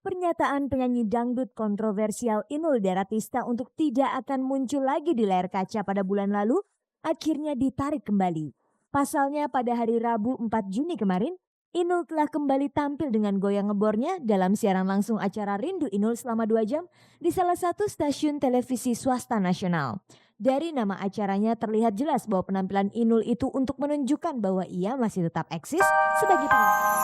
Pernyataan penyanyi dangdut kontroversial Inul Daratista untuk tidak akan muncul lagi di layar kaca pada bulan lalu akhirnya ditarik kembali. Pasalnya pada hari Rabu 4 Juni kemarin, Inul telah kembali tampil dengan goyang ngebornya dalam siaran langsung acara Rindu Inul selama 2 jam di salah satu stasiun televisi swasta nasional. Dari nama acaranya terlihat jelas bahwa penampilan Inul itu untuk menunjukkan bahwa ia masih tetap eksis sebagai penyanyi.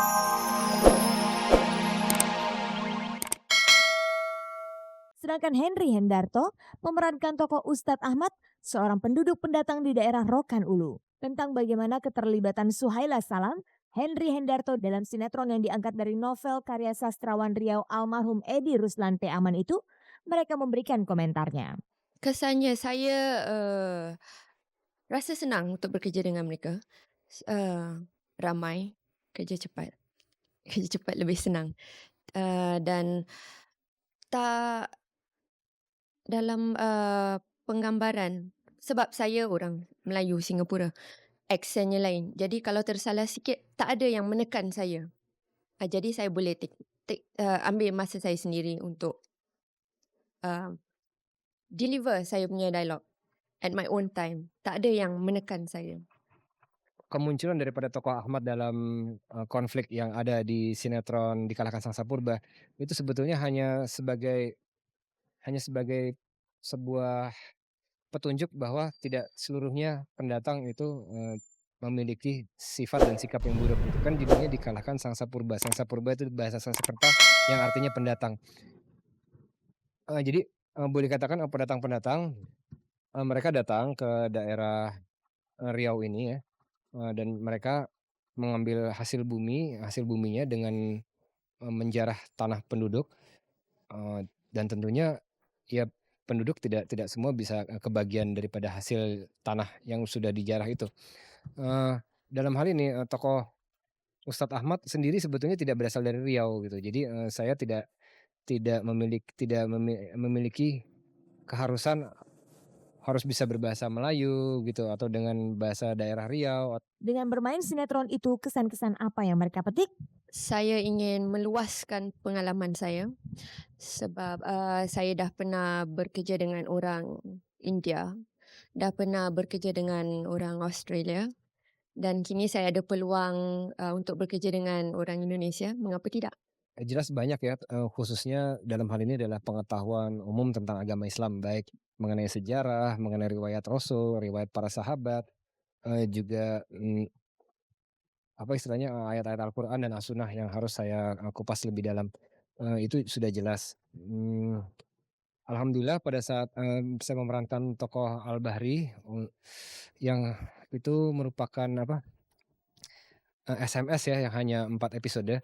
Sedangkan Henry Hendarto memerankan tokoh Ustadz Ahmad, seorang penduduk pendatang di daerah Rokan Ulu. Tentang bagaimana keterlibatan Suhaila Salam, Henry Hendarto dalam sinetron yang diangkat dari novel karya sastrawan Riau almarhum Edi Ruslan P. Aman itu, mereka memberikan komentarnya. Kesannya saya rasa senang untuk bekerja dengan mereka. Ramai, kerja cepat. Kerja cepat lebih senang. Dan tak dalam penggambaran, sebab saya orang Melayu Singapura, aksennya lain. Jadi kalau tersalah sikit, tak ada yang menekan saya. Jadi saya boleh ambil masa saya sendiri untuk deliver saya punya dialog at my own time. Tak ada yang menekan saya. Kemunculan daripada tokoh Ahmad dalam konflik yang ada di sinetron Dikalahkan Sang Sapurba itu sebetulnya hanya sebagai sebuah petunjuk bahwa tidak seluruhnya pendatang itu memiliki sifat dan sikap yang buruk. Itu kan judulnya Dikalahkan Sang Sapurba. Sang Sapurba itu bahasa Sanskerta yang artinya pendatang. Jadi boleh dikatakan pendatang-pendatang mereka datang ke daerah Riau ini ya. Dan mereka mengambil hasil buminya dengan menjarah tanah penduduk, dan tentunya ya penduduk tidak semua bisa kebagian daripada hasil tanah yang sudah dijarah itu. Dalam hal ini tokoh Ustadz Ahmad sendiri sebetulnya tidak berasal dari Riau gitu. Jadi saya tidak memiliki keharusan harus bisa berbahasa Melayu gitu atau dengan bahasa daerah Riau. Dengan bermain sinetron itu, kesan-kesan apa yang mereka petik? Saya ingin meluaskan pengalaman saya sebab saya dah pernah bekerja dengan orang India, dah pernah bekerja dengan orang Australia dan kini saya ada peluang untuk bekerja dengan orang Indonesia. Mengapa tidak? Jelas banyak ya, khususnya dalam hal ini adalah pengetahuan umum tentang agama Islam, baik mengenai sejarah, mengenai riwayat Rasul, riwayat para sahabat, juga apa istilahnya, ayat-ayat Al-Quran dan As-Sunnah yang harus saya kupas lebih dalam. Itu sudah jelas. Alhamdulillah pada saat saya memerankan tokoh Al-Bahri, yang itu merupakan SMS ya yang hanya 4 episode.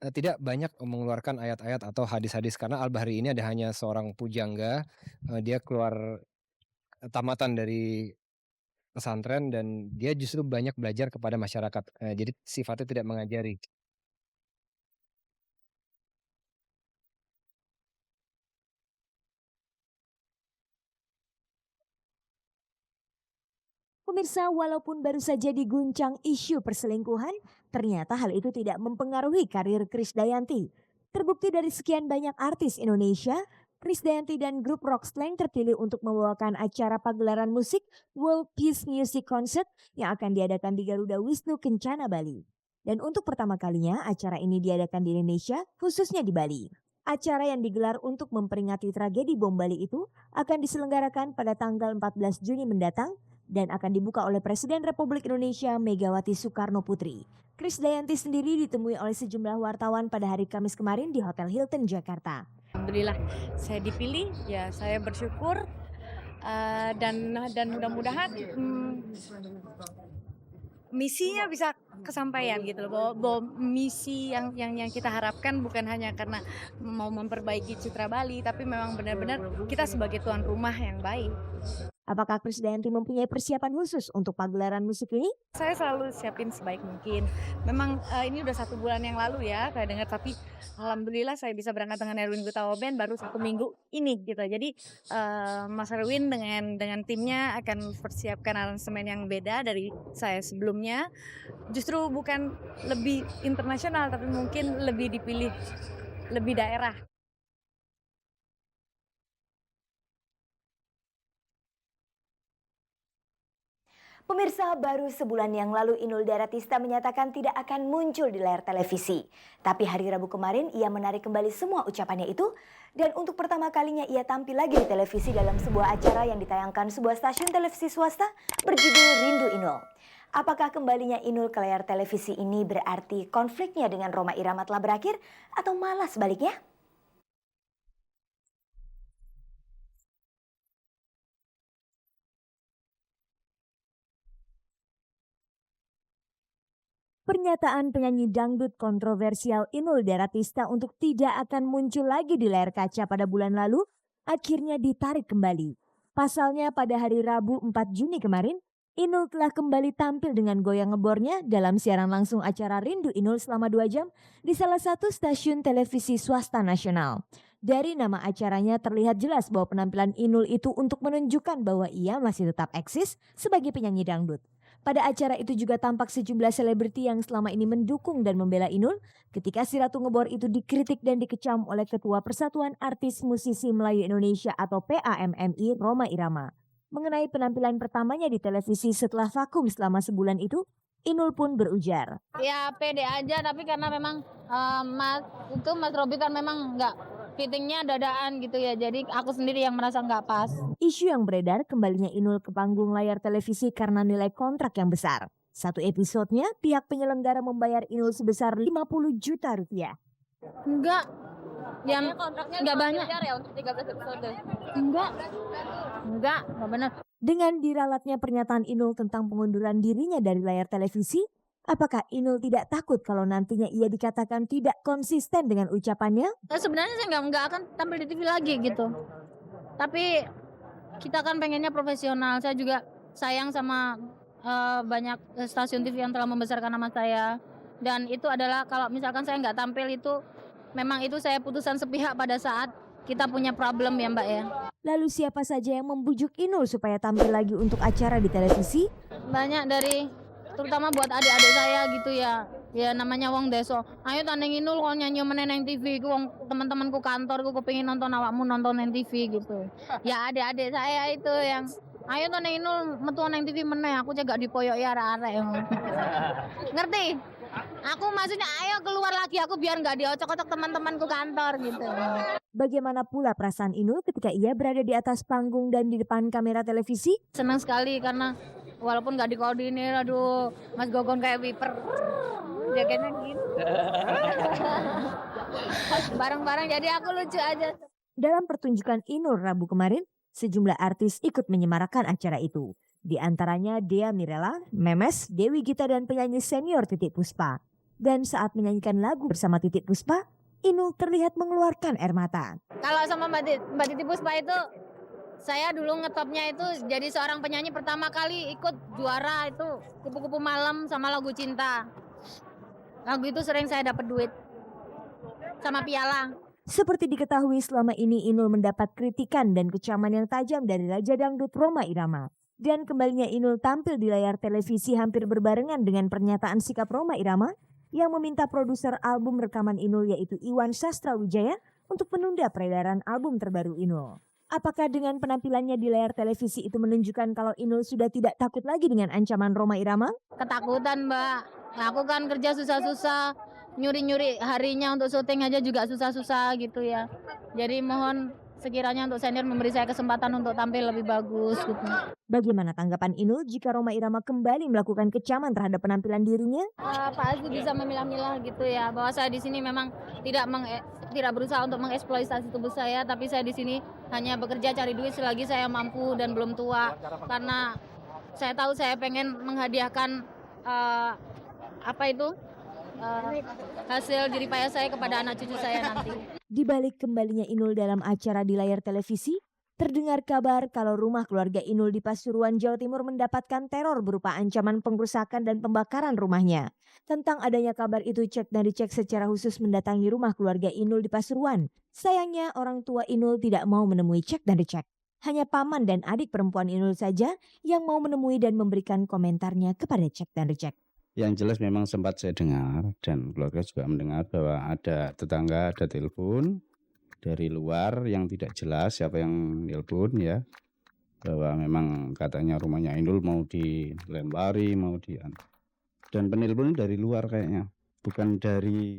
Tidak banyak mengeluarkan ayat-ayat atau hadis-hadis karena Al-Bahri ini hanya seorang pujangga, dia keluar tamatan dari pesantren dan dia justru banyak belajar kepada masyarakat, jadi sifatnya tidak mengajari. Pemirsa, walaupun baru saja diguncang isu perselingkuhan, ternyata hal itu tidak mempengaruhi karir Krisdayanti. Terbukti dari sekian banyak artis Indonesia, Krisdayanti dan grup Rockslang terpilih untuk membawakan acara pagelaran musik World Peace Music Concert yang akan diadakan di Garuda Wisnu Kencana, Bali. Dan untuk pertama kalinya acara ini diadakan di Indonesia, khususnya di Bali. Acara yang digelar untuk memperingati tragedi bom Bali itu akan diselenggarakan pada tanggal 14 Juni mendatang dan akan dibuka oleh Presiden Republik Indonesia Megawati Soekarno Putri. Krisdayanti sendiri ditemui oleh sejumlah wartawan pada hari Kamis kemarin di Hotel Hilton Jakarta. Alhamdulillah saya dipilih, ya saya bersyukur dan mudah-mudahan misinya bisa kesampaian gitu loh, bahwa misi yang kita harapkan bukan hanya karena mau memperbaiki citra Bali, tapi memang benar-benar kita sebagai tuan rumah yang baik. Apakah Krisdayanti mempunyai persiapan khusus untuk pagelaran musik ini? Saya selalu siapin sebaik mungkin. Memang ini udah 1 bulan yang lalu ya saya dengar, tapi alhamdulillah saya bisa berangkat dengan Erwin Gutawa Band baru 1 minggu ini gitu. Jadi Mas Erwin dengan timnya akan persiapkan aransemen yang beda dari saya sebelumnya. Justru bukan lebih internasional tapi mungkin lebih dipilih lebih daerah. Pemirsa, baru sebulan yang lalu Inul Daratista menyatakan tidak akan muncul di layar televisi. Tapi hari Rabu kemarin ia menarik kembali semua ucapannya itu. Dan untuk pertama kalinya ia tampil lagi di televisi dalam sebuah acara yang ditayangkan sebuah stasiun televisi swasta berjudul Rindu Inul. Apakah kembalinya Inul ke layar televisi ini berarti konfliknya dengan Rhoma Irama telah berakhir atau malah sebaliknya? Pernyataan penyanyi dangdut kontroversial Inul Daratista untuk tidak akan muncul lagi di layar kaca pada bulan lalu akhirnya ditarik kembali. Pasalnya pada hari Rabu 4 Juni kemarin, Inul telah kembali tampil dengan goyang ngebornya dalam siaran langsung acara Rindu Inul selama 2 jam di salah satu stasiun televisi swasta nasional. Dari nama acaranya terlihat jelas bahwa penampilan Inul itu untuk menunjukkan bahwa ia masih tetap eksis sebagai penyanyi dangdut. Pada acara itu juga tampak sejumlah selebriti yang selama ini mendukung dan membela Inul ketika si Ratu Ngebor itu dikritik dan dikecam oleh Ketua Persatuan Artis Musisi Melayu Indonesia atau PAMMI Rhoma Irama. Mengenai penampilan pertamanya di televisi setelah vakum selama sebulan itu, Inul pun berujar. Ya pede aja, tapi karena memang Mas Robi kan memang nggak fittingnya dadaan gitu ya, jadi aku sendiri yang merasa nggak pas. Isu yang beredar kembalinya Inul ke panggung layar televisi karena nilai kontrak yang besar. Satu episodenya pihak penyelenggara membayar Inul sebesar 50 juta rupiah. Enggak, yang Kontraknya nggak banyak. ya untuk 13 episode. Enggak benar. Dengan diralatnya pernyataan Inul tentang pengunduran dirinya dari layar televisi, apakah Inul tidak takut kalau nantinya ia dikatakan tidak konsisten dengan ucapannya? Sebenarnya saya nggak akan tampil di TV lagi gitu. Tapi kita kan pengennya profesional. Saya juga sayang sama banyak stasiun TV yang telah membesarkan nama saya. Dan itu adalah kalau misalkan saya nggak tampil itu, memang itu saya putusan sepihak pada saat kita punya problem ya Mbak ya. Lalu siapa saja yang membujuk Inul supaya tampil lagi untuk acara di televisi? Banyak dari, terutama buat adik-adik saya gitu ya. Ya namanya wong deso. Ayo tanding Inul kalau nyanyi meneng TV, ku wong teman-temanku kantor, ku kepengin nonton awakmu nonton neng TV gitu. Ya adik-adik saya itu yang ayo tanding Inul metu neng TV meneh, aku jaga dipoyok ya arek-arek. Ngerti? Aku maksudnya ayo keluar lagi aku biar nggak diocok-ocok teman-temanku kantor gitu. Bagaimana pula perasaan Inul ketika ia berada di atas panggung dan di depan kamera televisi? Senang sekali karena walaupun nggak dikoordinir, aduh Mas Gogon kayak wiper. Jaganya gitu. Bareng-bareng jadi aku lucu aja. Dalam pertunjukan Inul Rabu kemarin, sejumlah artis ikut menyemarakan acara itu. Di antaranya Dea Mirella, Memes, Dewi Gita dan penyanyi senior Titiek Puspa. Dan saat menyanyikan lagu bersama Titiek Puspa, Inul terlihat mengeluarkan air mata. Kalau sama Mbak Titiek Puspa itu, saya dulu ngetopnya itu jadi seorang penyanyi pertama kali ikut juara itu Kupu-Kupu Malam sama lagu Cinta. Lagu itu sering saya dapat duit sama piala. Seperti diketahui selama ini Inul mendapat kritikan dan kecaman yang tajam dari Raja Dangdut Rhoma Irama. Dan kembalinya Inul tampil di layar televisi hampir berbarengan dengan pernyataan sikap Rhoma Irama yang meminta produser album rekaman Inul yaitu Iwan Sastrawijaya untuk menunda peredaran album terbaru Inul. Apakah dengan penampilannya di layar televisi itu menunjukkan kalau Inul sudah tidak takut lagi dengan ancaman Rhoma Irama? Ketakutan Mbak, aku kan kerja susah-susah, nyuri-nyuri harinya untuk syuting aja juga susah-susah gitu ya. Jadi mohon sekiranya untuk senior memberi saya kesempatan untuk tampil lebih bagus gitu. Bagaimana tanggapan Inul jika Rhoma Irama kembali melakukan kecaman terhadap penampilan dirinya? Pak Aziz bisa memilah-milah gitu ya, bahwa saya di sini memang tidak berusaha untuk mengeksploitasi tubuh saya, tapi saya di sini hanya bekerja cari duit selagi saya mampu dan belum tua. Karena saya tahu saya pengen menghadiahkan hasil jeripaya saya kepada anak cucu saya nanti. Di balik kembalinya Inul dalam acara di layar televisi, terdengar kabar kalau rumah keluarga Inul di Pasuruan, Jawa Timur mendapatkan teror berupa ancaman pengrusakan dan pembakaran rumahnya. Tentang adanya kabar itu, Cek dan Dicek secara khusus mendatangi rumah keluarga Inul di Pasuruan. Sayangnya orang tua Inul tidak mau menemui Cek dan Dicek. Hanya paman dan adik perempuan Inul saja yang mau menemui dan memberikan komentarnya kepada Cek dan Dicek. Yang jelas memang sempat saya dengar dan keluarga juga mendengar bahwa ada tetangga ada telepon dari luar yang tidak jelas siapa yang telepon ya. Bahwa memang katanya rumahnya Ainul mau dilempari, dan penelpon dari luar kayaknya, bukan dari